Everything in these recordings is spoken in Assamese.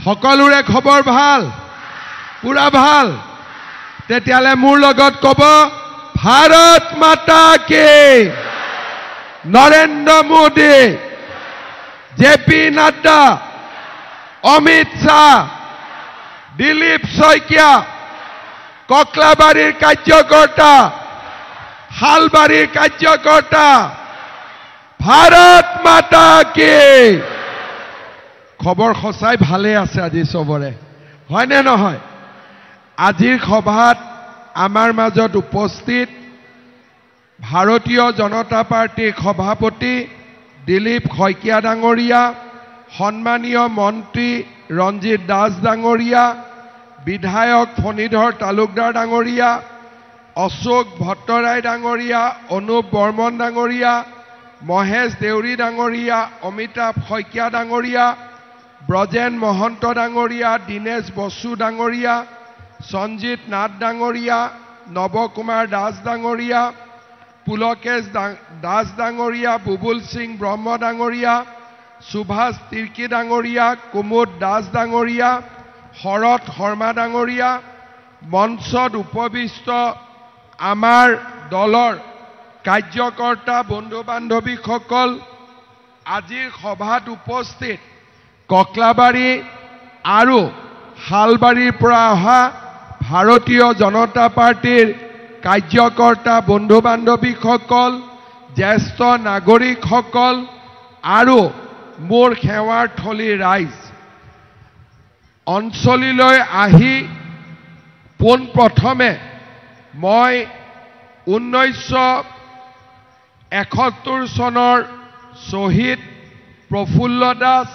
সকলোৰে খবৰ ভাল পুৰা ভাল তেতিয়ালে মোৰ লগত কব ভাৰত মাতা কি নৰেন্দ্ৰ মোদী জেপি নাড্ডা অমিত শাহ দিলীপ শইকীয়া ককলাবাৰীৰ কাৰ্যকৰ্তা হালবাৰীৰ কাৰ্যকৰ্তা ভাৰত মাতা কি খবৰ সঁচাই ভালে আছে আজি সবৰে হয় নে নহয় আজিৰ সভাত আমাৰ মাজত উপস্থিত ভাৰতীয় জনতা পাৰ্টিৰ সভাপতি দিলীপ শইকীয়া ডাঙৰীয়া সন্মানীয় মন্ত্ৰী ৰঞ্জিত দাস ডাঙৰীয়া বিধায়ক ফণীধৰ তালুকদাৰ ডাঙৰীয়া অশোক ভট্টৰায় ডাঙৰীয়া অনুপ বৰ্মন ডাঙৰীয়া মহেশ দেউৰী ডাঙৰীয়া অমিতাভ শইকীয়া ডাঙৰীয়া ব্ৰজেন মহন্ত ডাঙৰীয়া দীনেশ বসু ডাঙৰীয়া সঞ্জিত নাথ ডাঙৰীয়া নৱকুমাৰ দাস ডাঙৰীয়া পুলকেশ দাস ডাঙৰীয়া বুবুল সিং ব্ৰহ্ম ডাঙৰীয়া সুভাষ তিৰ্কী ডাঙৰীয়া কুমুদ দাস ডাঙৰীয়া শৰৎ শৰ্মা ডাঙৰীয়া মঞ্চত উপবিষ্ট আমাৰ দলৰ কাৰ্যকৰ্তা বন্ধু বান্ধৱীসকল আজিৰ সভাত উপস্থিত ককলাবাৰী আৰু হালবাৰীৰ পৰা অহা ভাৰতীয় জনতা পাৰ্টিৰ কাৰ্যকৰ্তা বন্ধু বান্ধৱীসকল জ্যেষ্ঠ নাগৰিকসকল আৰু মোৰ সেৱাৰ থলীৰ ৰাইজ অঞ্চললৈ আহি পোনপ্ৰথমে মই 1971 চনৰ শ্বহীদ প্ৰফুল্ল দাস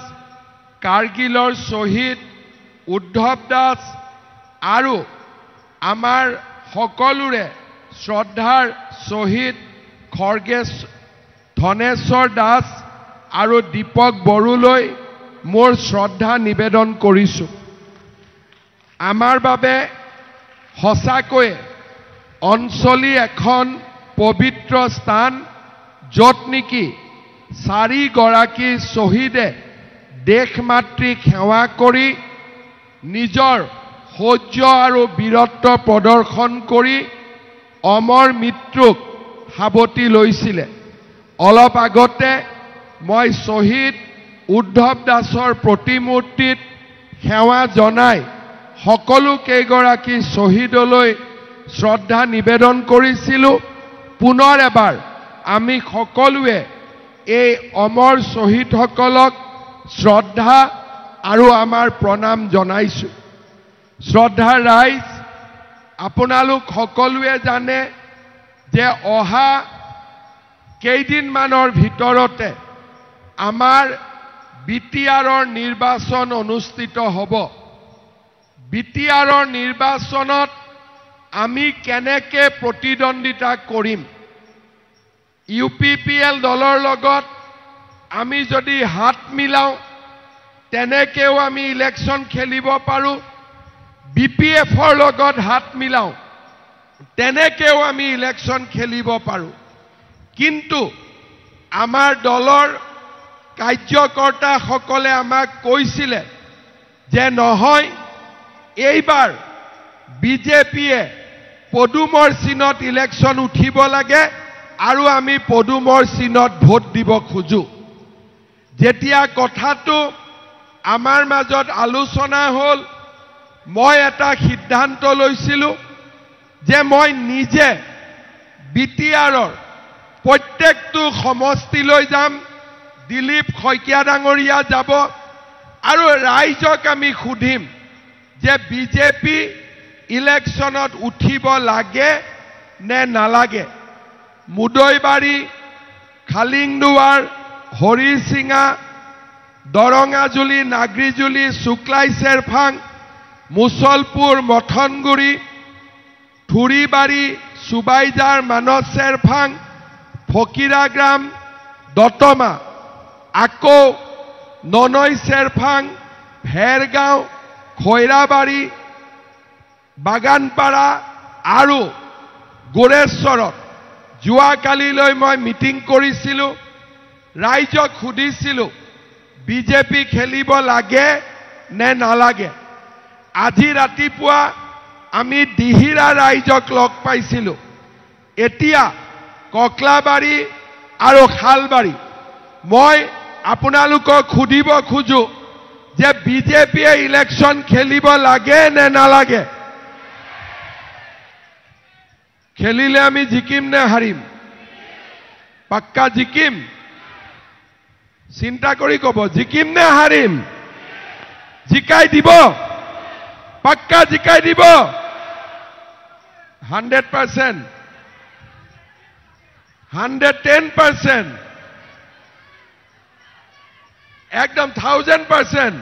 কাৰ্গিলৰ শ্বহীদ উদ্ধৱ দাস আৰু আমাৰ সকলোৰে শ্ৰদ্ধাৰ শ্বহীদ খৰ্গেশ ধনেশ্বৰ দাস আৰু দীপক বড়োলৈ মোৰ শ্ৰদ্ধা নিবেদন কৰিছোঁ আমাৰ বাবে সঁচাকৈ অঞ্চলি এখন পবিত্ৰ স্থান য'ত নেকি 4 গৰাকী শ্বহীদে দেশ মাতৃক সেৱা কৰি নিজৰ শৌৰ্য আৰু বীৰত্ব প্ৰদৰ্শন কৰি অমৰ মৃত্যুক সাৱটি লৈছিলে অলপ আগতে মই শ্বহীদ উদ্ধৱ দাসৰ প্ৰতিমূৰ্তিত সেৱা জনাই সকলো কেইগৰাকী শ্বহীদলৈ শ্ৰদ্ধা নিবেদন কৰিছিলোঁ পুনৰ এবাৰ আমি সকলোৱে এই অমৰ শ্বহীদসকলক শ্ৰদ্ধা আৰু আমাৰ প্ৰণাম জনাইছোঁ শ্ৰদ্ধাৰ ৰাইজ আপোনালোক সকলোৱে জানে যে অহা কেইদিনমানৰ ভিতৰতে আমাৰ বিটিআৰৰ নিৰ্বাচন অনুষ্ঠিত হ'ব বিটিআৰৰ নিৰ্বাচনত আমি কেনেকৈ প্ৰতিদ্বন্দ্বিতা কৰিম ইউপিপিএল দলৰ লগত আমি যদি হাত মিলাও তেনেকেও আমি ইলেকশ্যন খেলিব পাৰোঁ বিপিএফৰ লগত হাত মিলাও তেনেকেও আমি ইলেকশ্যন খেলিব পাৰোঁ কিন্তু আমাৰ দলৰ কাৰ্যকৰ্তাসকলে আমাক কৈছিলে যে নহয় এইবাৰ বিজেপিয়ে পদুমৰ চিনত ইলেকশ্যন উঠিব লাগে আৰু আমি পদুমৰ চিনত ভোট দিব খোজো যেতিয়া কথাটো আমাৰ মাজত আলোচনা হ'ল মই এটা সিদ্ধান্ত লৈছিলোঁ যে মই নিজে বিটিআৰৰ প্ৰত্যেকটো সমষ্টিলৈ যাম দিলীপ শইকীয়া ডাঙৰীয়া যাব আৰু ৰাইজক আমি সুধিম যে বিজেপি ইলেকশ্যনত উঠিব লাগে নে নালাগে মুদৈবাৰী খালিংদুৱাৰ হৰিচিঙা দৰঙাজুলি নাগৰিজুলি শুক্লাই চেৰফাং মুছলপুৰ মথনগুৰি থুৰিবাৰী সুবাইজাৰ মানস চেৰফাং ফকিৰাগ্ৰাম দতমা আকৌ ননৈ চেৰফাং ভেৰগাঁও খৈৰাবাৰী বাগানপাৰা আৰু গোৰেশ্বৰত যোৱাকালিলৈ মই মিটিং কৰিছিলোঁ ৰাইজক সুধিছিলোঁ বিজেপি খেলিব লাগে নে নালাগে আজি ৰাতিপুৱা আমি দিহিৰা ৰাইজক লগ পাইছিলোঁ এতিয়া ককলাবাৰী আৰু খালবাৰী মই আপোনালোকক খুদিব খুজো যে বিজেপিয়ে ইলেকশন খেলিব লাগে নে নালাগে খেলিলে আমি জিকিম নে হাৰিম পাক্কা জিকিম চিন্তা কৰি কব জিকিম নে হাৰিম জিকাই দিব পাক্কা জিকাই দিব 100% 110% একদম 1000%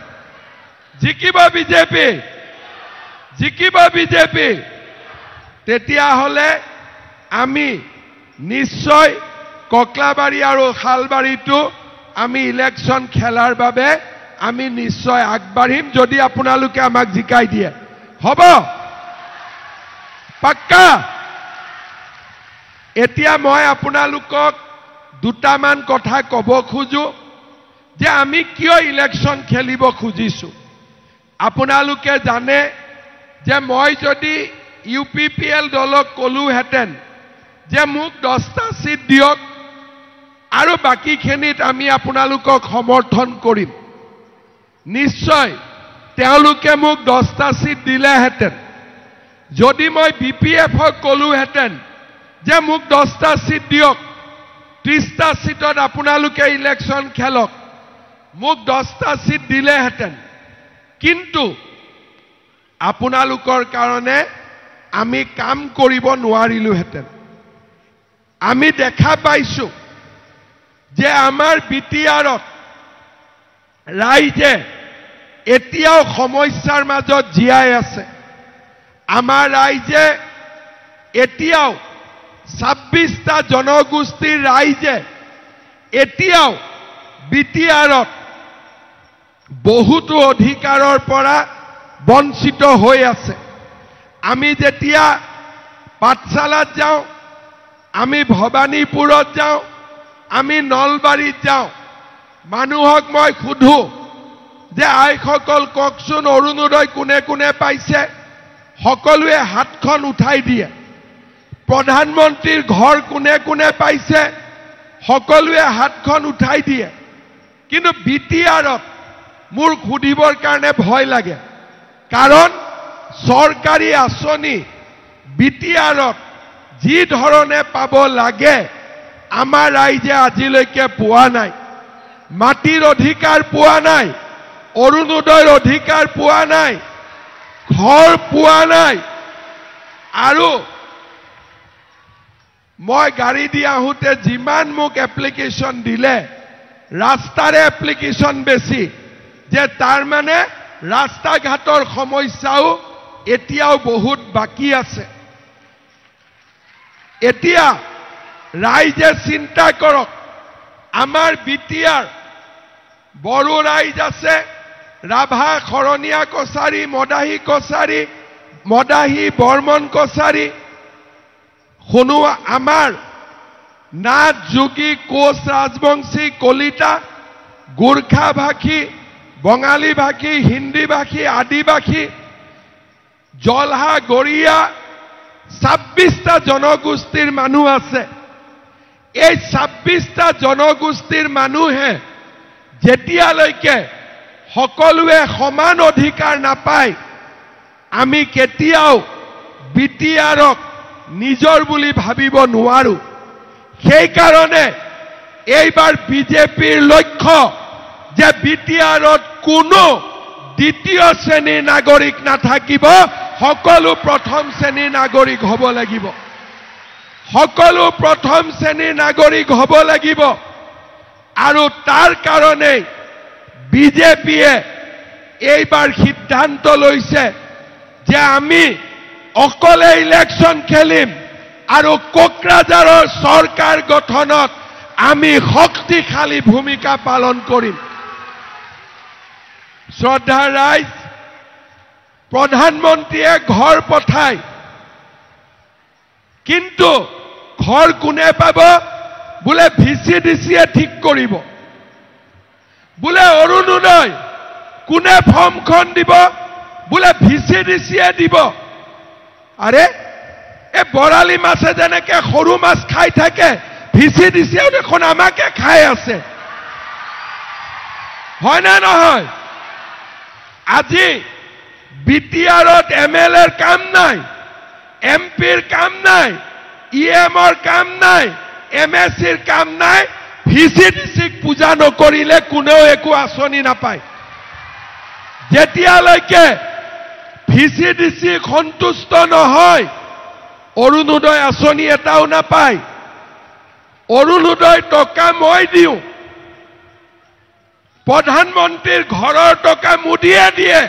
জিকিব বিজেপি তেতিয়া হলে আমি নিশ্চয় ককলাবাৰী আৰু খালবাৰীটো আমি ইলেকশন খেলাৰ বাবে আমি নিশ্চয় আগবাঢ়িম যদি আপোনালোকে আমাক জিকাই দিয়ে হ'ব পাক্কা এতিয়া মই আপোনালোকক দুটামান কথা কব খুজো যে আমি কিয় ইলেকশন খেলিব খুজিছো আপোনালোকে জানে যে মই যদি ইউপিপিএল দলক কলোহেঁতেন যে মোক 10টা সিট দিয়ক আৰু বাকিখিনিত আমি আপোনালোকক সমৰ্থন কৰিম নিশ্চয় তেওঁলোকে মোক 10টা সিট দিলেহেঁতেন যদি মই বিপিএফক কলোহেঁতেন যে মোক 10টা সিট দিয়ক 30টা সিটত আপোনালোকে ইলেকশন খেলক মোক 10টা সিট দিলেহেঁতেন কিন্তু আপোনালোকৰ কাৰণে আমি কাম কৰিব নোৱাৰিলোহেঁতেন আমি দেখা পাইছো যে আমাৰ বিটিআৰত ৰাইজে এতিয়াও সমস্যাৰ মাজত জীয়াই আছে আমাৰ ৰাইজে এতিয়াও 26টা জনগোষ্ঠীৰ ৰাইজে এতিয়াও বিটিআৰত বহুতো অধিকাৰৰ পৰা বঞ্চিত হৈ আছে আমি যেতিয়া পাঠশালাত যাওঁ আমি ভবানীপুৰত যাওঁ আমি নলবাৰীত যাওঁ মানুহক মই খুধো যে আইসকল ককচোন অৰুণোদয় কোনে কোনে পাইছে সকলোৱে হাতখন উঠাই দিয়ে প্ৰধানমন্ত্ৰীৰ ঘৰ কোনে কোনে পাইছে সকলোৱে হাতখন উঠাই দিয়ে কিন্তু বিটিআৰত মোৰ খুদিবৰ কাৰণে ভয় লাগে কাৰণ চৰকাৰী আঁচনি বিটিআৰত যি ধৰণে পাব লাগে আমাৰ ৰাইজে আজিলৈকে পোৱা নাই মাটিৰ অধিকাৰ পোৱা নাই অৰুণোদয়ৰ অধিকাৰ পোৱা নাই ঘৰ পোৱা নাই আৰু মই গাড়ী দি আহোঁতে যিমান মোক এপ্লিকেশ্যন দিলে ৰাস্তাৰে এপ্লিকেশ্যন বেছি যে তাৰ মানে ৰাস্তা ঘাটৰ সমস্যাও এতিয়াও বহুত বাকি আছে এতিয়া ৰাইজে চিন্তা কৰক আমাৰ বিটিআৰ বড়ো ৰাইজ আছে ৰাভা খৰণীয়া কছাৰী মদাহী কছাৰী মদাহী বৰ্মন কছাৰী শুনো আমাৰ নাথ যোগী কোচ ৰাজবংশী কলিতা গোৰ্খা ভাষী বঙালী ভাষী হিন্দী ভাষী আদিবাসী জলহা গৰিয়া 26টা জনগোষ্ঠীৰ মানুহ আছে এই 26টা জনগোষ্ঠীৰ মানুহে যেতিয়ালৈকে সকলোৱে সমান অধিকাৰ নাপায় আমি কেতিয়াও বিটিআৰক নিজৰ বুলি ভাবিব নোৱাৰো সেই কাৰণে এইবাৰ বিজেপিৰ লক্ষ্য যে বিটিআৰত কোনো দ্বিতীয় শ্ৰেণীৰ নাগৰিক নাথাকিব সকলো প্ৰথম শ্ৰেণীৰ নাগৰিক হ'ব লাগিব সকলো প্ৰথম শ্ৰেণীৰ নাগৰিক হ'ব লাগিব আৰু তাৰ কাৰণে বিজেপিয়ে এইবাৰ সিদ্ধান্ত লৈছে যে আমি অকলে ইলেকশন খেলিম আৰু কোকৰাঝাৰৰ চৰকাৰ গঠনত আমি শক্তিশালী ভূমিকা পালন কৰিম শ্ৰদ্ধা ৰাইজ প্ৰধানমন্ত্ৰীয়ে ঘৰ পঠায় কিন্তু ঘৰ কোনে পাব বোলে ভিচিডিচিয়ে ঠিক কৰিব বোলে অৰুণোদয় কোনে ফৰ্মখন দিব বোলে ভিচিডিচিয়ে দিব আৰে এ বৰালি মাছে যেনেকে সৰু মাছ খাই থাকে ভিচিডিচিয়েও দেখোন আমাকে খাই আছে হয় না নহয় আজি বিটিআৰত এমএলএৰ কাম নাই এমপিৰ কাম নাই ইএমৰ কাম নাই এমএসিৰ কাম নাই ভিচিডিচিক পূজা নকৰিলে কোনেও একো আঁচনি নাপায় যেতিয়ালৈকে ভিচিডিচি সন্তুষ্ট নহয় অৰুণোদয় আঁচনি এটাও নাপায় অৰুণোদয় টকা মই দিওঁ প্ৰধানমন্ত্ৰীৰ ঘৰৰ টকা মোদীয়ে দিয়ে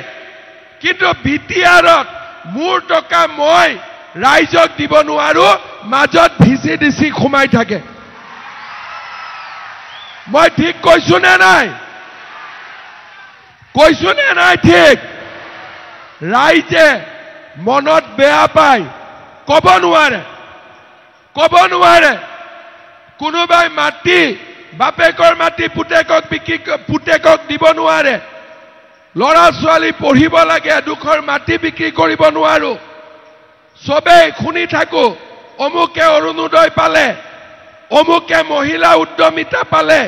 কিন্তু বিটিআৰত মোৰ টকা মই ৰাইজক দিব নোৱাৰো মাজত ভিচিডিচি সোমাই থাকে মই ঠিক কৈছো নে নাই ঠিক ৰাইজে মনত বেয়া পায় কব নোৱাৰে কোনোবাই মাটি বাপেকৰ মাটি পুতেকক দিব নোৱাৰে লৰা ছোৱালী পঢ়িব লাগে দুখৰ মাটি বিক্ৰী কৰিব নোৱাৰো সবে শুনি থাকো অমুকে অৰুণোদয় পালে অমুকে মহিলা উদ্যমিতা পালে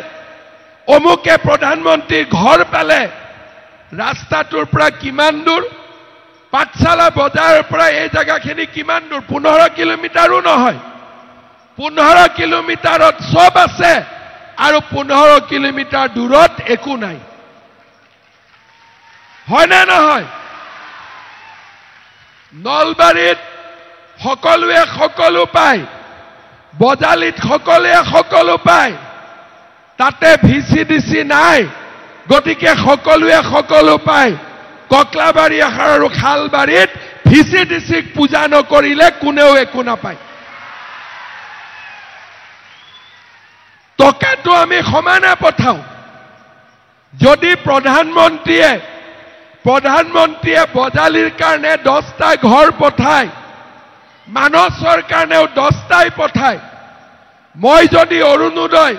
অমুকে প্ৰধানমন্ত্ৰীৰ ঘৰ পালে ৰাস্তাটোৰ পৰা কিমান দূৰ পাঠশালা বজাৰৰ পৰা এই জায়গাখিনি কিমান দূৰ 15 কিলোমিটাৰো নহয় 15 কিলোমিটাৰত সব আছে আৰু 15 কিলোমিটাৰ দূৰত একো নাই হয় না নহয় নলবাৰীত সকলোৱে সকলো পায় বজালিত সকলোৱে সকলো পায় তাতে ভিচিডিচি নাই গতিকে সকলোৱে সকলো পায় ককলাবাৰী আৰু খালবাৰীত ভিচিডিচিক পূজা নকৰিলে কোনেও একো নাপায় টকাটো আমি সমানে পঠাও যদি প্ৰধানমন্ত্ৰীয়ে বজালিৰ কাৰণে 10টা ঘৰ পঠায় মানসৰ কাৰণেও 10টাই পঠায় মই যদি অৰুণোদয়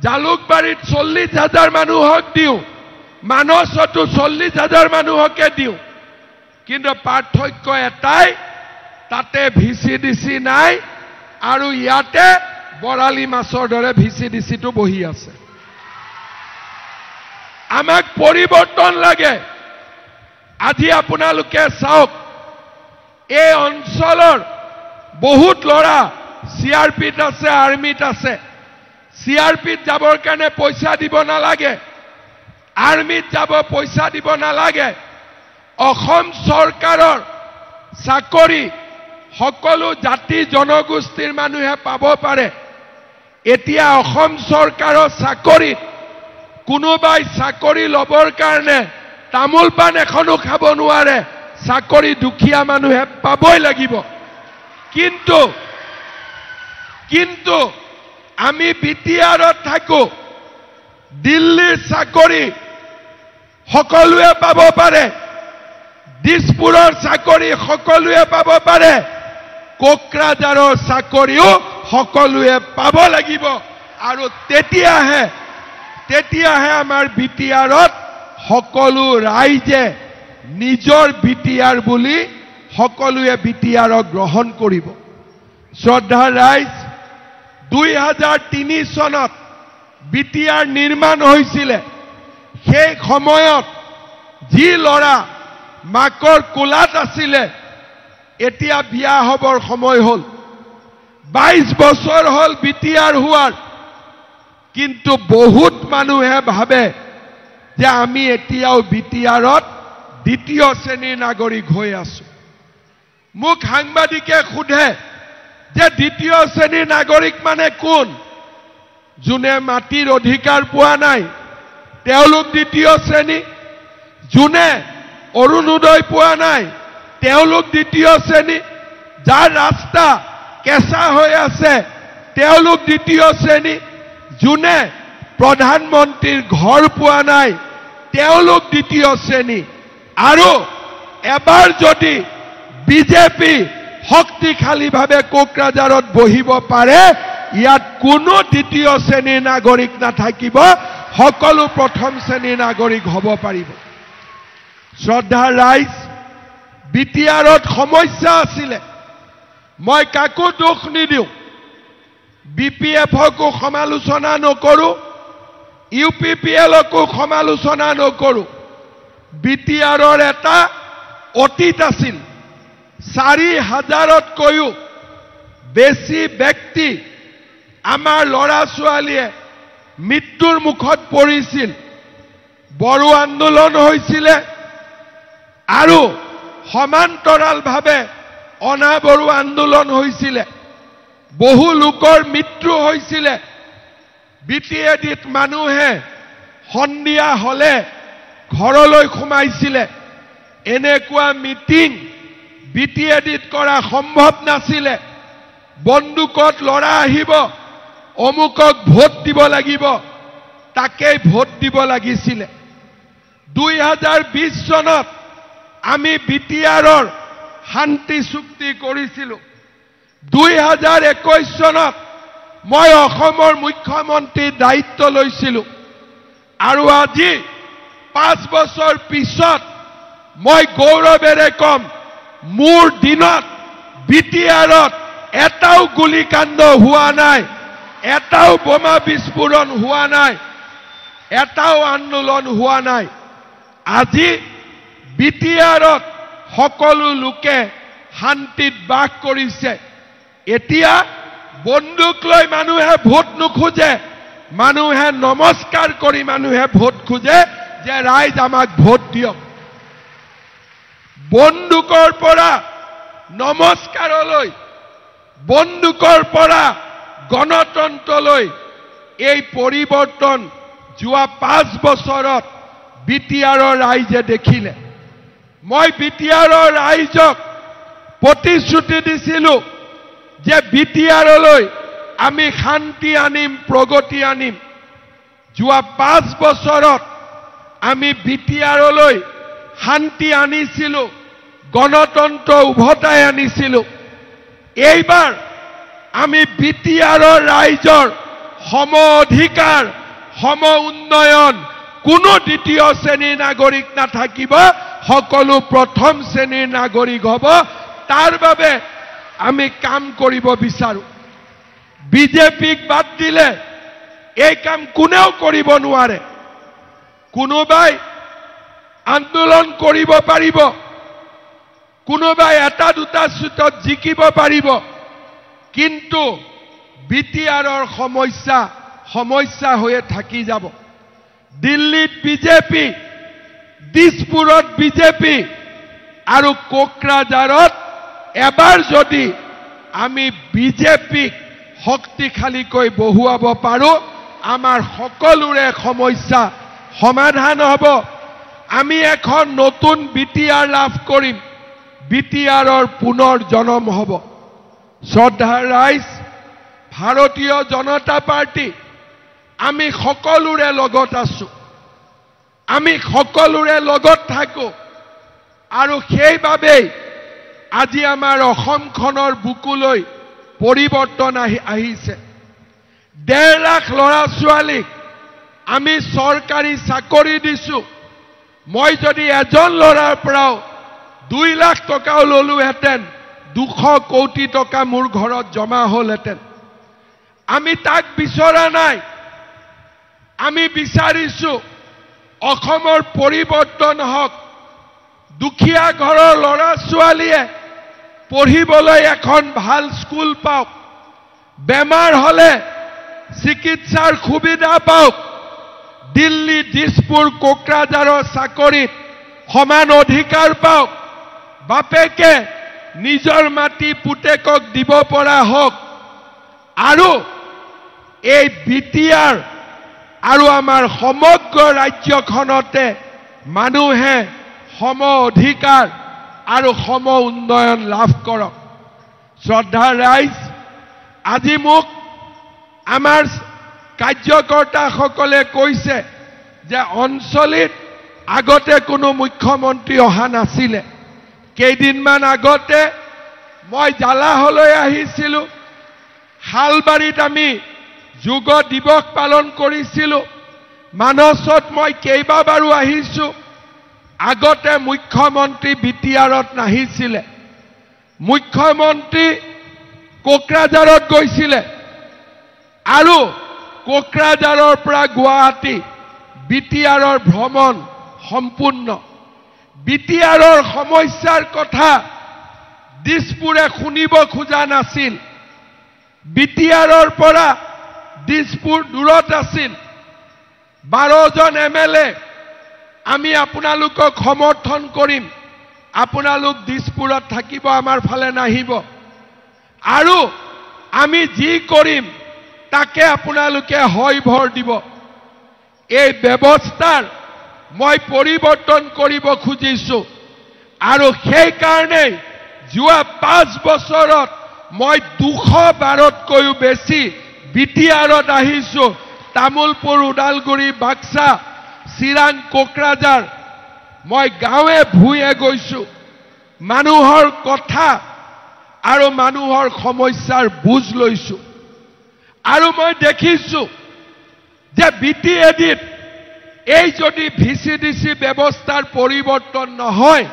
জালুকবাৰীত 40,000 মানুহক দিওঁ মানসতো 40,000 মানুহকে দিওঁ কিন্তু পাৰ্থক্য এটাই তাতে ভিচিডিচি নাই আৰু ইয়াতে বৰালি মাছৰ দৰে ভিচিডিচিটো বহি আছে আমাক পৰিৱৰ্তন লাগে আজি আপোনালোকে চাওক এই অঞ্চলৰ বহুত লৰা সিআৰপিত আছে আৰ্মিত আছে সিআৰপিত যাবৰ কাৰণে পইচা দিব নালাগে আৰ্মিত যাব পইচা দিব নালাগে অসম চৰকাৰৰ চাকৰি সকলো জাতি জনগোষ্ঠীৰ মানুহে পাব পাৰে এতিয়া অসম চৰকাৰৰ চাকৰিত কোনোবাই চাকৰি লবৰ কাৰণে তামোল পান এখনো খাব নোৱাৰে চাকৰি দুখীয়া মানুহে পাবই লাগিব কিন্তু আমি বিটিআৰত থাকো দিল্লীৰ চাকৰি সকলোৱে পাব পাৰে দিছপুৰৰ চাকৰি সকলোৱে পাব পাৰে কোকৰাঝাৰৰ চাকৰিও সকলোৱে পাব লাগিব আৰু তেতিয়াহে আমাৰ বিটিআৰত সকলো ৰাইজে নিজৰ বিটিআৰ বুলি সকলোৱে বিটিআৰক গ্ৰহণ কৰিব শ্ৰদ্ধা ৰাইজ 2003 চনত বিটিআৰ নিৰ্মাণ হৈছিল সেই সময়ত যি লৰা মাকৰ কোলাত আছিল এতিয়া বিয়া হবৰ সময় হল 22 বছৰ হল বিটিআৰ হোৱাৰ কিন্তু বহুত মানুহে ভাবে যে আমি এতিয়াও বিটিআৰত দ্বিতীয় শ্ৰেণীৰ নাগৰিক হৈ আছো মোক সাংবাদিকে সোধে যে দ্বিতীয় শ্ৰেণীৰ নাগৰিক মানে কোন যোনে মাটিৰ অধিকাৰ পোৱা নাই তেওঁলোক দ্বিতীয় শ্ৰেণী যোনে অৰুণোদয় পোৱা নাই তেওঁলোক দ্বিতীয় শ্ৰেণী যাৰ ৰাস্তা কেঁচা হৈ আছে তেওঁলোক দ্বিতীয় শ্ৰেণী যোনে প্ৰধানমন্ত্ৰীৰ ঘৰ পোৱা নাই তেওঁলোক দ্বিতীয় শ্ৰেণী আৰু এবাৰ যদি বিজেপি শক্তিশালীভাৱে কোকৰাঝাৰত বহিব পাৰে ইয়াত কোনো দ্বিতীয় শ্ৰেণীৰ নাগৰিক নাথাকিব সকলো প্ৰথম শ্ৰেণীৰ নাগৰিক হ'ব পাৰিব শ্ৰদ্ধাৰ ৰাইজ বিটিআৰত সমস্যা আছিলে মই কাকো দুখ নিদিওঁ বিপিএফকো সমালোচনা নকৰো ইউপিপিএলকো সমালোচনা নকৰো বিটিআৰৰ এটা অতীত আছিল ৪,০০০তকৈও বেছি ব্যক্তি আমাৰ ল'ৰা ছোৱালীয়ে মৃত্যুৰ মুখত পৰিছিল বড়ো আন্দোলন হৈছিল আৰু সমান্তৰালভাৱে অনাবড়ো আন্দোলন হৈছিল বহু লোকৰ মৃত্যু হৈছিল বিটিএডিত মানুহে সন্ধিয়া হলে ঘৰলৈ সোমাইছিল এনেকুৱা মিটিং বিটিএডিত কৰা সম্ভৱ নাছিল বন্দুকত লৰা আহিব অমুকক ভোট দিব লাগিব তাকেই ভোট দিব লাগিছিল 2020 চনত আমি বিটিআৰৰ শান্তি চুক্তি কৰিছিলো 2021 চনত মই অসমৰ মুখ্যমন্ত্ৰীৰ দায়িত্ব লৈছিলো আৰু আজি 5 বছৰ পিছত মই গৌৰৱেৰে কম মোৰ দিনত বিটিআৰত এটাও গুলিকাণ্ড হোৱা নাই এটাও বোমা বিস্ফোৰণ হোৱা নাই এটাও আন্দোলন হোৱা নাই আজি বিটিআৰত সকলো লোকে শান্তিত বাস কৰিছে এতিয়া বন্দুক লৈ মানুহে ভোট নোখোজে মানুহে নমস্কাৰ কৰি মানুহে ভোট খোজে যে ৰাইজ আমাক ভোট দিয়ক বন্দুকৰ পৰা নমস্কাৰলৈ বন্দুকৰ পৰা গণতন্ত্ৰলৈ এই পৰিৱৰ্তন যোৱা 5 বছৰত বিটিআৰৰ ৰাইজে দেখিলে মই বিটিআৰৰ ৰাইজক প্ৰতিশ্ৰুতি দিছিলো যে বিটিআৰলৈ আমি শান্তি আনিম প্ৰগতি আনিম যোৱা 5 বছৰত আমি বিটিআৰলৈ শান্তি আনিছিলো গণতন্ত্ৰ উভতাই আনিছিলো এইবাৰ আমি বিটিআৰৰ ৰাইজৰ সম অধিকাৰ সম উন্নয়ন কোনো দ্বিতীয় শ্ৰেণীৰ নাগৰিক নাথাকিব সকলো প্ৰথম শ্ৰেণীৰ নাগৰিক হ'ব তাৰ বাবে আমি কাম কৰিব বিচাৰো বিজেপিক বাদ দিলে এই কাম কোনেও কৰিব নোৱাৰে কোনোবাই আন্দোলন কৰিব পাৰিব কোনোবাই এটা দুটা সিটত জিকিব পাৰিব কিন্তু বিটিআৰৰ সমস্যা হৈয়ে থাকি যাব দিল্লীত বিজেপি দিছপুৰত বিজেপি আৰু কোকৰাঝাৰত এবাৰ যদি আমি বিজেপিক শক্তিশালীকৈ বহুৱাব পাৰো আমাৰ সকলোৰে সমস্যা সমাধান হ'ব আমি এখন নতুন বিটিআৰ লাভ কৰিম বিটিআৰৰ পুনৰ জন্ম হ'ব শ্ৰদ্ধাৰ ৰাইজ ভাৰতীয় জনতা পাৰ্টি আমি সকলোৰে লগত আছো আমি সকলোৰে লগত থাকো আৰু সেইবাবেই আজি আমাৰ অসমখনৰ বুকুলৈ পৰিৱৰ্তন আহিছে 1.5 লাখ ল'ৰা ছোৱালীক আমি চৰকাৰী চাকৰি দিছো মই যদি এজন ল'ৰাৰ পৰাও 2 লাখ টকাও ললোহেঁতেন 200 কোটি টকা মোৰ ঘৰত জমা হ'লহেঁতেন আমি তাক বিচৰা নাই আমি বিচাৰিছো অসমৰ পৰিৱৰ্তন হওক দুখীয়া ঘৰৰ ল'ৰা ছোৱালীয়ে পঢ়িবলৈ এখন ভাল স্কুল পাওক বেমাৰ হলে চিকিৎসাৰ সুবিধা পাওক দিল্লী দিছপুৰ কোকৰাঝাৰৰ চাকৰিত সমান অধিকাৰ পাওক বাপেকে নিজৰ মাটি পুতেকক দিব পৰা হওক আৰু এই বিটিআৰ আৰু আমাৰ সমগ্ৰ ৰাজ্যখনতে মানুহে সম অধিকাৰ আৰু সম উন্নয়ন লাভ কৰক শ্ৰদ্ধাৰ ৰাইজ আজি মোক আমাৰ কাৰ্যকৰ্তাসকলে কৈছে যে অঞ্চলিত আগতে কোনো মুখ্যমন্ত্ৰী অহা নাছিলে কেইদিনমান আগতে মই জালাহলৈ আহিছিলো হালবাৰীত আমি যোগ দিৱস পালন কৰিছিলো মানসত মই কেইবাবাৰো আহিছো আগতে মুখ্যমন্ত্ৰী বিটিআৰত নাহিছিলে মুখ্যমন্ত্ৰী কোকৰাঝাৰত গৈছিলে আৰু কোকৰাঝাৰৰ পৰা গুৱাহাটী বিটিআৰৰ ভ্ৰমণ সম্পূৰ্ণ বিটিআৰৰ সমস্যাৰ কথা দিছপুৰে শুনিব খোজা নাছিল বিটিআৰৰ পৰা দিছপুৰ দূৰত আছিল 12 জন এমএলএ আমি আপোনালোকক সমৰ্থন কৰিম আপোনালোক দিছপুৰত থাকিব আমাৰ ফালে নাহিব আৰু আমি যি কৰিম তাকে আপোনালোকে হয় ভৰ দিব এই ব্যৱস্থাৰ মই পৰিৱৰ্তন কৰিব খুজিছো আৰু সেই কাৰণে যোৱা 5 বছৰত মই 212তকৈও বেছি বিটিআৰত আহিছো তামুলপুৰ উদালগুৰি বাক্সা চিৰাং কোকৰাঝাৰ মই গাঁৱে ভূঞে গৈছো মানুহৰ কথা আৰু মানুহৰ সমস্যাৰ বুজ লৈছো আৰু মই দেখিছো যে বিটিএডিত এই যদি ভিচিডিসি ব্যৱস্থাৰ পৰিৱৰ্তন নহয়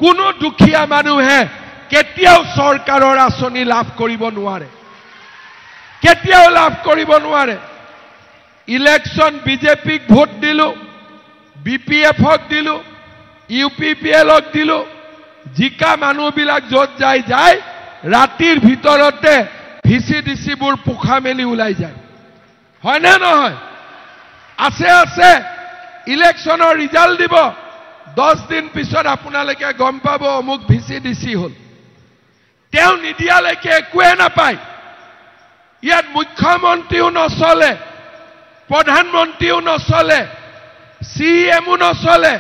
কোনো দুখীয়া মানুহে কেতিয়াও চৰকাৰৰ আঁচনি লাভ কৰিব নোৱাৰে কেতিয়াও লাভ কৰিব নোৱাৰে ইলেকশন বিজেপিক ভোট দিলো বিপিএফক দিলো ইউপিপিএলক দিলো জিকা মানুহবিলাক যত যায় ৰাতিৰ ভিতৰতে ভিচিডিসিবোৰ পোখা মেলি ওলাই যায় হয় না নহয় আছে ইলেকশনৰ ৰিজাল্ট দিব 10 দিন পিছত আপোনালোকে গম পাব অমুক ভিচিডিসি হল তেও নিদিয়ালৈকে একোৱে নাপায় ইয়াত মুখ্যমন্ত্ৰীও নচলে প্ৰধানমন্ত্ৰীও নচলে সিএমও নচলে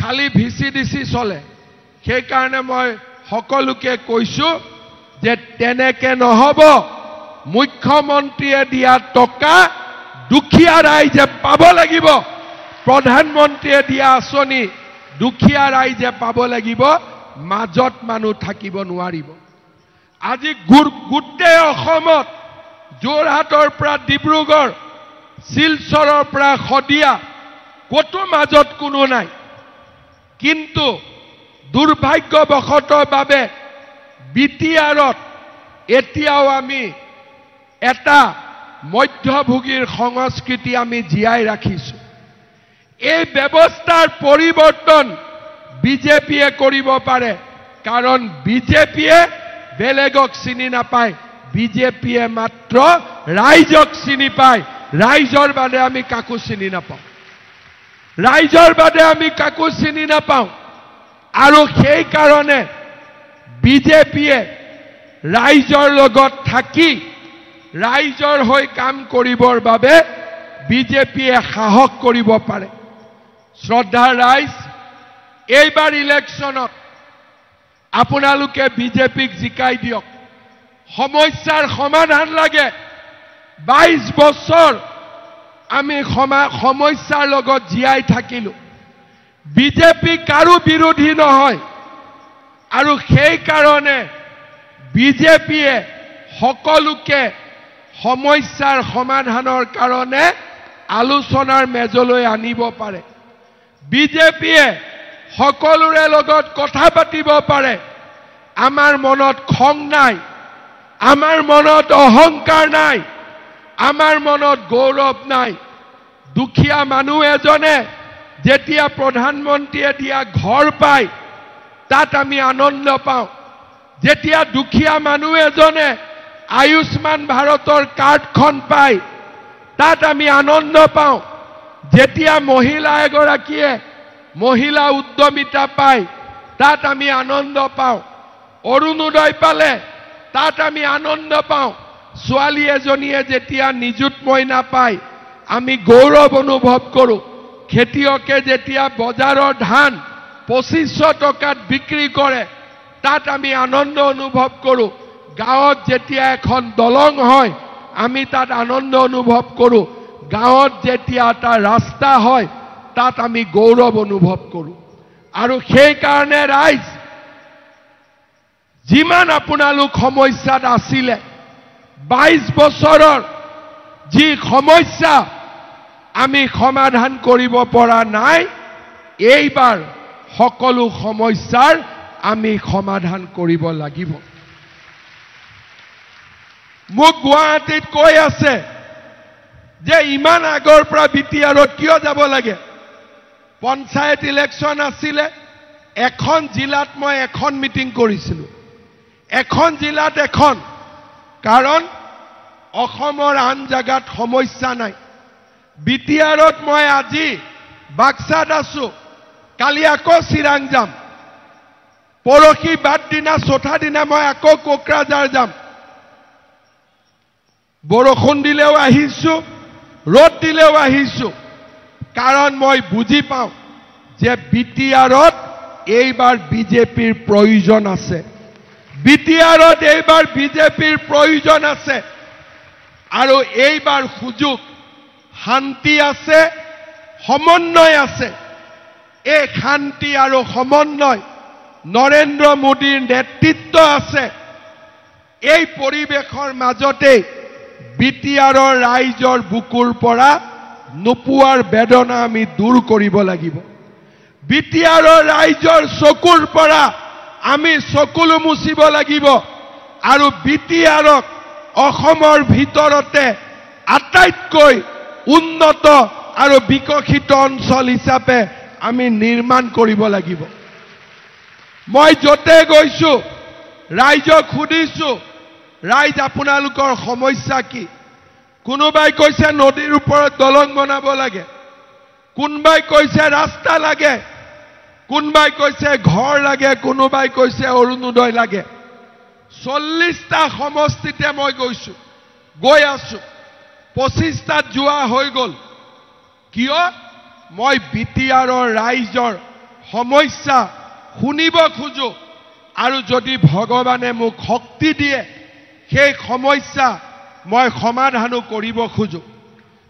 খালি ভিচিডিসি চলে সেই কাৰণে মই সকলোকে কৈছো যে তেনেকে নহব মুখ্যমন্ত্ৰীয়ে দিয়া টকা দুখীয়া ৰাইজে পাব লাগিব প্ৰধানমন্ত্ৰীয়ে দিয়া আঁচনি দুখীয়া ৰাইজে পাব লাগিব মাজত মানুহ থাকিব নোৱাৰিব আজি গোটেই অসমত যোৰহাটৰ পৰা ডিব্ৰুগড় শিলচৰৰ পৰা খদিয়া কতো মাজত কোনো নাই কিন্তু দুৰ্ভাগ্যবশতঃ বাবে বিটিআৰত এতিয়াও আমি এটা মধ্যভোগীৰ সংস্কৃতি আমি জীয়াই ৰাখিছো এই ব্যৱস্থাৰ পৰিৱৰ্তন বিজেপিয়ে কৰিব পাৰে কাৰণ বিজেপিয়ে বেলেগক চিনি নাপায় বিজেপিয়ে মাত্ৰ ৰাইজক চিনি পায় ৰাইজৰ বাদে আমি কাকো চিনি নাপাওঁ ৰাইজৰ বাদে আমি কাকো চিনি নাপাওঁ আৰু সেই কাৰণে বিজেপিয়ে ৰাইজৰ লগত থাকি ৰাইজৰ হৈ কাম কৰিবৰ বাবে বিজেপিয়ে সাহস কৰিব পাৰে শ্ৰদ্ধাৰ ৰাইজ এইবাৰ ইলেকশনত আপোনালোকে বিজেপিক জিকাই দিয়ক সমস্যাৰ সমাধান লাগে 22 বছৰ আমি সমস্যাৰ লগত জীয়াই থাকিলো বিজেপি কাৰো বিৰোধী নহয় আৰু সেই কাৰণে বিজেপিয়ে সকলোকে সমস্যাৰ সমাধানৰ কাৰণে আলোচনাৰ মেজলৈ আনিব পাৰে বিজেপিয়ে সকলোৰে লগত কথা পাতিব পাৰে আমাৰ মনত খং নাই আমাৰ মনত অহংকাৰ নাই আমাৰ মনত গৌৰৱ নাই দুখীয়া মানুহ এজনে যেতিয়া প্ৰধানমন্ত্ৰীয়ে দিয়া ঘৰ পায় তাত আমি আনন্দ পাওঁ যেতিয়া দুখীয়া মানুহ এজনে আয়ুষ্মান ভাৰতৰ কাৰ্ডখন পায় তাত আমি আনন্দ পাওঁ যেতিয়া মহিলা এগৰাকীয়ে মহিলা উদ্যমিতা পায় তাত আমি আনন্দ পাওঁ অৰুণোদয় পালে তাত আমি আনন্দ পাওঁ ছোৱালী এজনীয়ে যেতিয়া নিযুত মইনা পায় আমি গৌৰৱ অনুভৱ কৰোঁ খেতিয়কে যেতিয়া বজাৰৰ ধান 2500 টকাত বিক্ৰী কৰে তাত আমি আনন্দ অনুভৱ কৰোঁ গাঁৱত যেতিয়া এখন দলং হয় আমি তাত আনন্দ অনুভৱ কৰোঁ গাঁৱত যেতিয়া এটা ৰাস্তা হয় তাত আমি গৌৰৱ অনুভৱ কৰোঁ আৰু সেই কাৰণে ৰাইজ যিমান আপোনালোক সমস্যাত আছিলে 22 বছৰৰ যি সমস্যা আমি সমাধান কৰিব পৰা নাই এইবাৰ সকলো সমস্যাৰ আমি সমাধান কৰিব লাগিব মোক গুৱাহাটীত কৈ আছে যে ইমান আগৰ পৰা বিটিআৰত কিয় যাব লাগে পঞ্চায়ত ইলেকশন আছিল এখন জিলাত মই এখন মিটিং কৰিছিল এখন জিলাত এখন কাৰণ অসমৰ আন জাগাত সমস্যা নাই বিটিআৰত মই আজি বাক্সাত আছো কালি আকৌ চিৰাং যাম পৰখি বাদ দিনা চৌথা দিনা মই আকৌ কোকৰাঝাৰ যাম বৰষুণ দিলেও আহিছো ৰ'দ দিলেও আহিছো কাৰণ মই বুজি পাওঁ যে বিটিআৰত এইবাৰ বিজেপিৰ প্ৰয়োজন আছে বিটিআৰত এইবাৰ বিজেপিৰ প্ৰয়োজন আছে আৰু এইবাৰ সুযোগ শান্তি আছে সমন্বয় আছে এই শান্তি আৰু সমন্বয় নৰেন্দ্ৰ মোদীৰ নেতৃত্ব আছে এই পৰিবেশৰ মাজতে বিটিআৰৰ ৰাইজৰ বুকুৰ পৰা নোপোৱাৰ বেদনা আমি দূৰ কৰিব লাগিব বিটিআৰৰ ৰাইজৰ চকুৰ পৰা আমি চকুলো মুচিব লাগিব আৰু বিটিআৰক অসমৰ ভিতৰতে আটাইতকৈ উন্নত আৰু বিকশিত অঞ্চল হিচাপে আমি নিৰ্মাণ কৰিব লাগিব মই যতে গৈছো ৰাইজক সুধিছো ৰাইজ আপোনালোকৰ সমস্যা কি কোনোবাই কৈছে নদীৰ ওপৰত দলং বনাব লাগে কোনবাই কৈছে ৰাস্তা লাগে কোনবাই কৈছে ঘৰ লাগে কোনোবাই কৈছে অৰুণোদয় লাগে 40টা সমষ্টিতে মই গৈছো গৈ আছো 25টাত যোৱা হৈ গল কিয় মই বিটিআৰৰ ৰাইজৰ সমস্যা শুনিব খোজো আৰু যদি ভগৱানে মোক শক্তি দিয়ে সেই সমস্যা মই সমাধানো কৰিব খোজো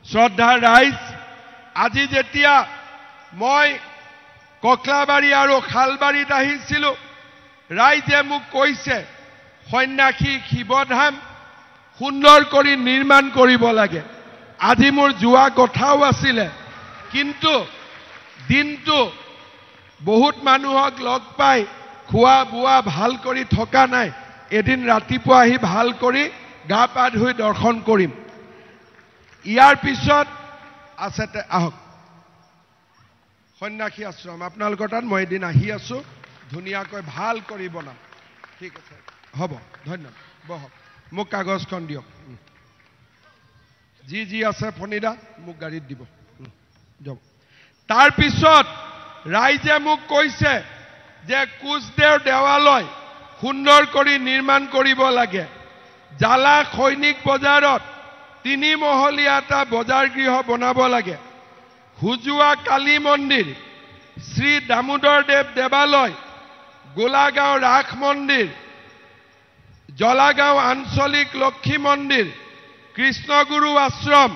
শ্ৰদ্ধাৰ ৰাইজ আজি যেতিয়া মই ককলাবাৰী আৰু খালবাৰীত আহিছিলো ৰাইজে মোক কৈছে সন্যাসী শিৱধাম সুন্দৰ কৰি নিৰ্মাণ কৰিব লাগে আজি মোৰ যোৱা কথাও আছিল কিন্তু দিনটো বহুত মানুহক লগ পাই খোৱা বোৱা ভাল কৰি থকা নাই এদিন ৰাতিপুৱা আহি ভাল কৰি গা পা ধুই দৰ্শন কৰিম ইয়াৰ পিছত আছে আহক সন্যাসী আশ্ৰম আপোনালোকৰ তাত মই এদিন আহি আছো ধুনীয়াকৈ ভাল কৰি বনাম ঠিক আছে হ'ব ধন্যবাদ বহক মোক কাগজখন দিয়ক যি আছে ফণিদা মোক গাড়ীত দিব যাব তাৰ পিছত ৰাইজে মোক কৈছে যে কোচদেও দেৱালয় সুন্দৰ কৰি নিৰ্মাণ কৰিব লাগে জালা সৈনিক বজাৰত 3 মহলীয়া এটা বজাৰ গৃহ বনাব লাগে হুজুৱা কালী মন্দিৰ শ্ৰী দামোদৰ দেৱ দেৱালয় গোলাগাঁও ৰাস মন্দিৰ জলাগাঁও আঞ্চলিক লক্ষ্মী মন্দিৰ কৃষ্ণগুৰু আশ্ৰম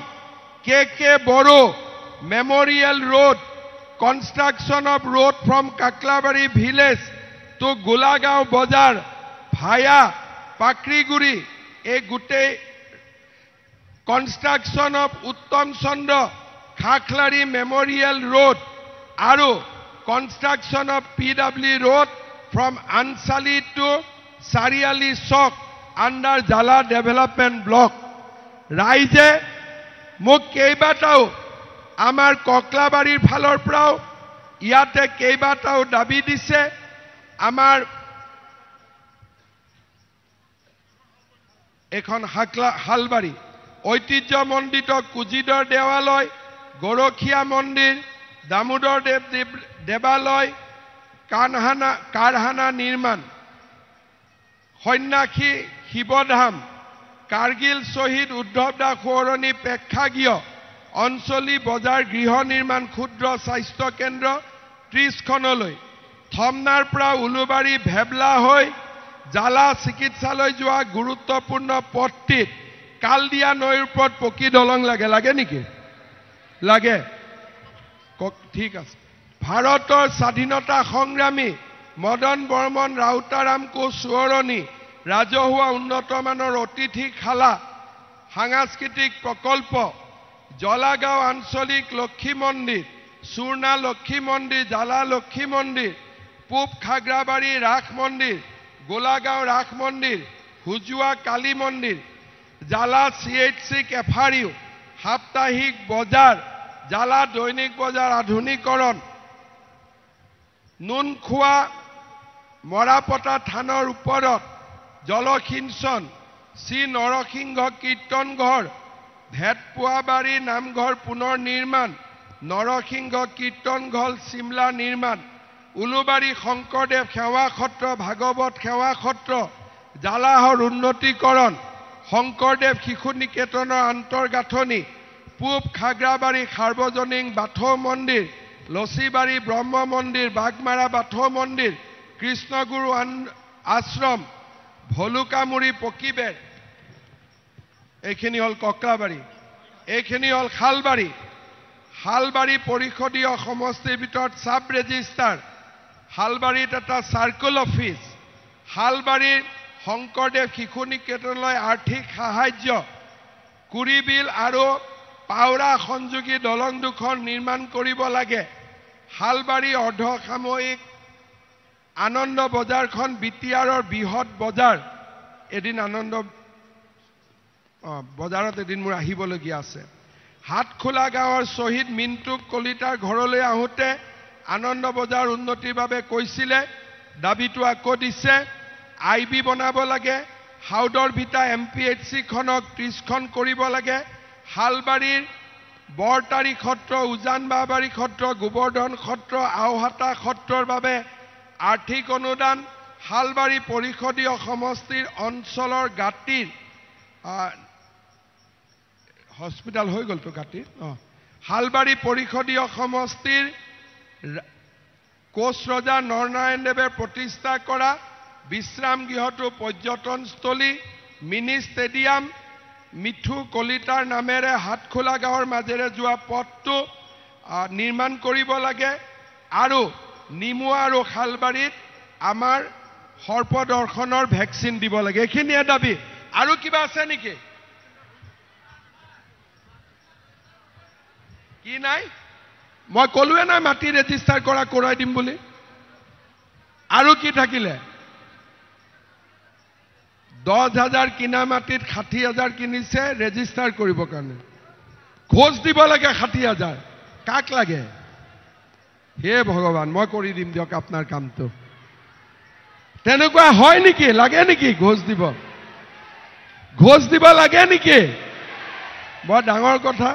কে Boro memorial road construction of road from Kaklabari village to Gulagaon Bazar via Pakriguri a gute construction of Uttam Chandra Khaklari Memorial Road Aru construction of PW Road from Ansali to Sariali Sok under Jala Development Block Raije Muk Keibatao আমাৰ ককলাবাৰীৰ ফালৰ পৰাও ইয়াতে কেইবাটাও দাবী দিছে আমাৰ এখন হালবাৰী ঐতিহ্যমণ্ডিত কুজিদৰ দেৱালয় গৰখীয়া মন্দিৰ দামোদৰ দেৱ দেৱালয় কাৰহানা নিৰ্মাণ সন্যাসী শিৱধাম কাৰ্গিল শহীদ উদ্ধৱ দাস সোঁৱৰণী প্ৰেক্ষাগৃহ অঞ্চলি বজাৰ গৃহ নিৰ্মাণ ক্ষুদ্ৰ স্বাস্থ্য কেন্দ্ৰ 30 খনলৈ থমনাৰ পৰা উলুবাৰী ভেবলা হৈ জালা চিকিৎসালয় যোৱা গুৰুত্বপূৰ্ণ পথটিত কালদিয়া নৈৰ ওপৰত পকী দলং লাগে নেকি লাগে ঠিক আছে ভাৰতৰ স্বাধীনতা সংগ্ৰামী মদন বৰ্মন ৰাউতাৰাম কোচ সোঁৱৰণী ৰাজহুৱা উন্নতমানৰ অতিথিশালা সাংস্কৃতিক প্ৰকল্প জলাগাঁও আঞ্চলিক লক্ষ্মী মন্দিৰ, চূৰ্ণা লক্ষ্মী মন্দিৰ, জালা লক্ষ্মী মন্দিৰ, পূব খাগ্ৰাবাৰী ৰাস মন্দিৰ, গোলাগাঁও ৰাস মন্দিৰ, হুজুৱা কালী মন্দিৰ, জালা CHC কেফাৰিও, সাপ্তাহিক বজাৰ, জালা দৈনিক বজাৰ আধুনিকৰণ, নুনখোৱা মৰাপতা থানৰ ওপৰত জলসিঞ্চন, শ্ৰী নৰসিংহ কীৰ্তন ঘৰ, ভেটপুৱাবাৰী নামঘৰ পুনৰ নিৰ্মাণ, নৰসিংহ কীৰ্তন ঘৰ চিমলা নিৰ্মাণ, উলুবাৰী শংকৰদেৱ সেৱা সত্ৰ, ভাগৱত সেৱা সত্ৰ, জালাহৰ উন্নতিকৰণ, শংকৰদেৱ শিশু নিকেতনৰ আন্তৰ্গাঁথনি, পূব খাগ্ৰাবাৰী সাৰ্বজনীন বাথৌ মন্দিৰ, লছিবাৰী ব্ৰহ্ম মন্দিৰ, বাগমাৰা বাথৌ মন্দিৰ, কৃষ্ণগুৰু আশ্ৰম, ভলুকামুৰি পকীবেৰ, এইখিনি হ'ল ককলাবাৰী, এইখিনি হ'ল শালবাৰী, শালবাৰী পৰিষদীয় সমষ্টিৰ ভিতৰত সাব ৰেজিষ্টাৰ, শালবাৰীত এটা চাৰ্কুল অফিচ, শালবাৰীৰ শংকৰদেৱ শিশু নিকেতনলৈ আৰ্থিক সাহায্য, কুৰিবিল আৰু পাওৰা সংযোগী দলং দুখন নিৰ্মাণ কৰিব লাগে, শালবাৰী অৰ্ধসাময়িক আনন্দ বজাৰখন বিটিআৰৰ বৃহৎ বজাৰ, এদিন আনন্দ বজাৰত এদিন মোৰ আহিবলগীয়া আছে। হাতখোলা গাঁৱৰ শ্বহীদ মিণ্টু কলিতাৰ ঘৰলৈ আহোঁতে আনন্দ বজাৰ উন্নতিৰ বাবে কৈছিলে, দাবীটো আকৌ দিছে, IB বনাব লাগে, হাউদৰ ভিটা MPHC খনক 30খন কৰিব লাগে, শালবাৰীৰ বৰতাৰী সত্ৰ, উজান বাবাৰী সত্ৰ, গোবৰ্ধন সত্ৰ, আওহাটা সত্ৰৰ বাবে আৰ্থিক অনুদান, শালবাৰী পৰিষদীয় সমষ্টিৰ অঞ্চলৰ গাঁতিৰ হস্পিটাল হৈ গ'লতো গাঁতিৰ, শালবাৰী পৰিষদীয় সমষ্টিৰ কোচ ৰজা নৰনাৰায়ণ দেৱে প্ৰতিষ্ঠা কৰা বিশ্ৰাম গৃহটো পৰ্যটনস্থলী, মিনি ষ্টেডিয়াম, মিঠু কলিতাৰ নামেৰে হাতখোলা গাঁৱৰ মাজেৰে যোৱা পথটো নিৰ্মাণ কৰিব লাগে, আৰু নিমুৱা আৰু শালবাৰীত আমাৰ সৰ্পদৰ্শনৰ ভেকচিন দিব লাগে। এইখিনিয়ে দাবী। আৰু কিবা আছে নেকি? কি নাই? মই ক'লোৱে নাই মাটি ৰেজিষ্টাৰ কৰাই দিম বুলি। আৰু কি থাকিলে? 10,000 কিনা মাটিত 60,000 কিনিছে ৰেজিষ্টাৰ কৰিবৰ কাৰণে। ঘোষ দিব লাগে 60,000। কাক লাগে? হে ভগৱান, মই কৰি দিম দিয়ক আপোনাৰ কামটো। তেনেকুৱা হয় নেকি? লাগে নেকি ঘোষ দিব? ঘোষ দিব লাগে নেকি? বৰ ডাঙৰ কথা।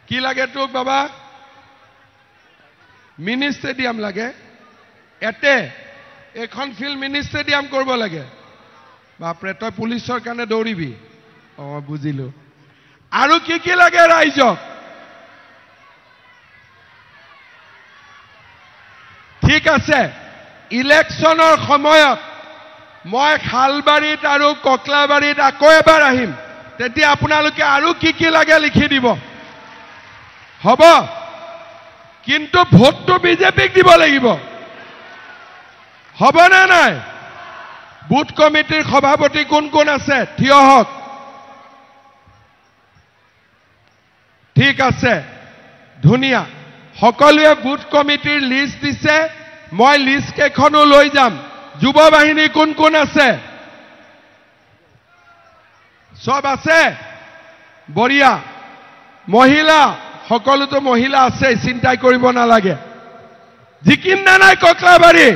কি লাগে তোক বাবা? মিনি ষ্টেডিয়াম লাগে। এখন ফিল্ড মিনি ষ্টেডিয়াম কৰিব লাগে। বাপৰে, তই পুলিচৰ কাৰণে দৌৰিবি? বুজিলো। আৰু কি লাগে ৰাইজক? ঠিক আছে, ইলেকশ্যনৰ সময়ত মই শালবাৰীত আৰু ককলাবাৰীত আকৌ এবাৰ আহিম, তেতিয়া আপোনালোকে আৰু কি লাগে লিখি দিব। হ'ব, কিন্তু ভোটটো বিজেপিক দিব লাগিব। হ'বনে নাই? বুথ কমিটিৰ সভাপতি কোন কোন আছে? থিয় হওক। ঠিক আছে, ধুনীয়া। সকলোৱে বুথ কমিটিৰ লিষ্ট দিছে, মই লিষ্ট কেইখনো লৈ যাম। যুৱ বাহিনী কোন কোন আছে? সব আছে? বঢ়িয়া। মহিলা, সকলোতো মহিলা আছে, চিন্তা কৰিব নালাগে। জিকিম না নাই ককলাবাৰী?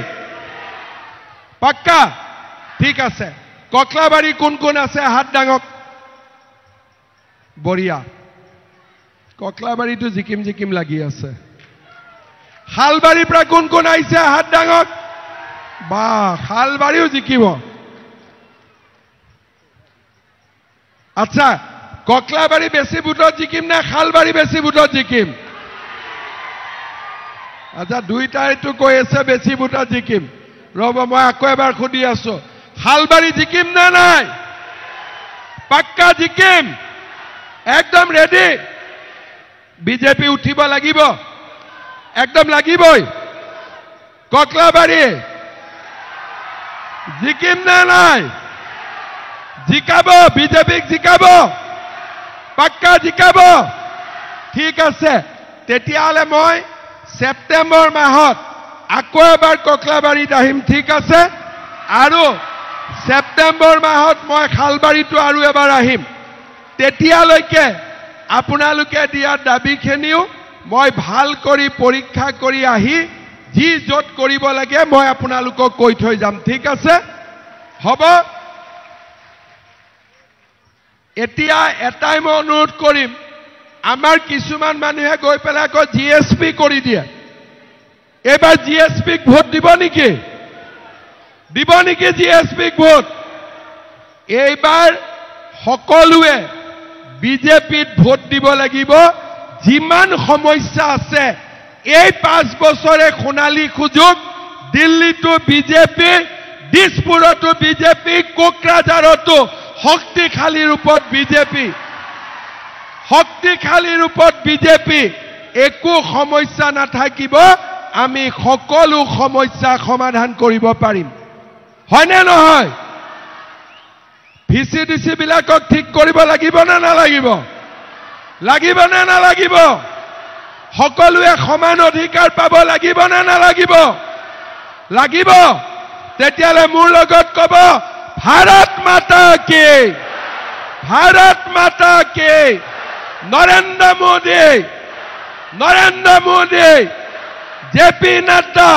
পাক্কা? ঠিক আছে। ককলাবাৰী কোন কোন আছে? হাত ডাঙক। বঢ়িয়া। ককলাবাৰীটো জিকিম লাগি আছে। শালবাৰীৰ পৰা কোন কোন আহিছে? হাত ডাঙক। বা, শালবাৰীও জিকিব। আচ্ছা, ককলাবাৰী বেছি ভোটত জিকিম নে শালবাৰী বেছি ভোটত জিকিম? আচ্ছা, দুইটাইতো কৈ আছে বেছি ভোটত জিকিম। ৰ'ব, মই আকৌ এবাৰ সুধি আছো, শালবাৰী জিকিম নে নাই? পাক্কা জিকিম? একদম ৰেডি? বিজেপি উঠিব লাগিব? একদম লাগিবই। ককলাবাৰী জিকিম নে নাই? জিকাব বিজেপিক জিকাব পাক্কা জিকাব ঠিক আছে তেতিয়াহলে মই সেপ্টেম্বৰ মাহত আকৌ এবাৰ ককলাবাৰীত আহিম ঠিক আছে আৰু সেপ্টেম্বৰ মাহত মই খালবাৰীটো আৰু এবাৰ আহিম তেতিয়ালৈকে আপোনালোকে দিয়া দাবীখিনিও মই ভাল কৰি পৰীক্ষা কৰি আহি যি যত কৰিব লাগে মই আপোনালোকক কৈ থৈ যাম ঠিক আছে হ'ব এতিয়া এটাই মই অনুৰোধ কৰিম আমাৰ কিছুমান মানুহে গৈ পেলাই আকৌ জিএসপি কৰি দিয়ে এবাৰ জিএসপিক ভোট দিব নেকি জিএসপিক ভোট এইবাৰ সকলোৱে বিজেপিত ভোট দিব লাগিব যিমান সমস্যা আছে এই 5 বছৰে সোণালী সুযোগ দিল্লীতো বিজেপি দিছপুৰতো বিজেপি কোকৰাঝাৰতো শক্তিশালী ৰূপত বিজেপি একো সমস্যা নাথাকিব আমি সকলো সমস্যা সমাধান কৰিব পাৰিম হয়নে নহয় ভিচিডিসি বিলাকক ঠিক কৰিব লাগিব না নালাগিব সকলোৱে সমান অধিকাৰ পাব লাগিব না নালাগিব তেতিয়ালে মোৰ লগত কব ভাৰত মাতা কি নৰেন্দ্ৰ মোদী জেপি নাড্ডা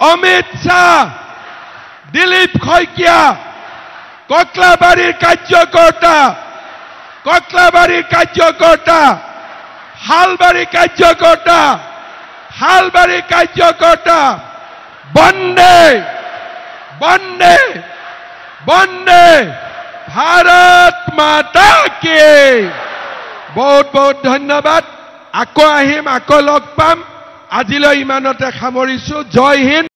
অমিত শাহ দিলীপ শইকীয়া ককলাবাৰীৰ কাৰ্যকৰ্তা হালবাৰীৰ কাৰ্যকৰ্তা বন্দে ভাৰত মাতা কি বহুত ধন্যবাদ আকৌ আহিম আকৌ লগ পাম আজিলৈ ইমানতে সামৰিছো জয় হিন্দ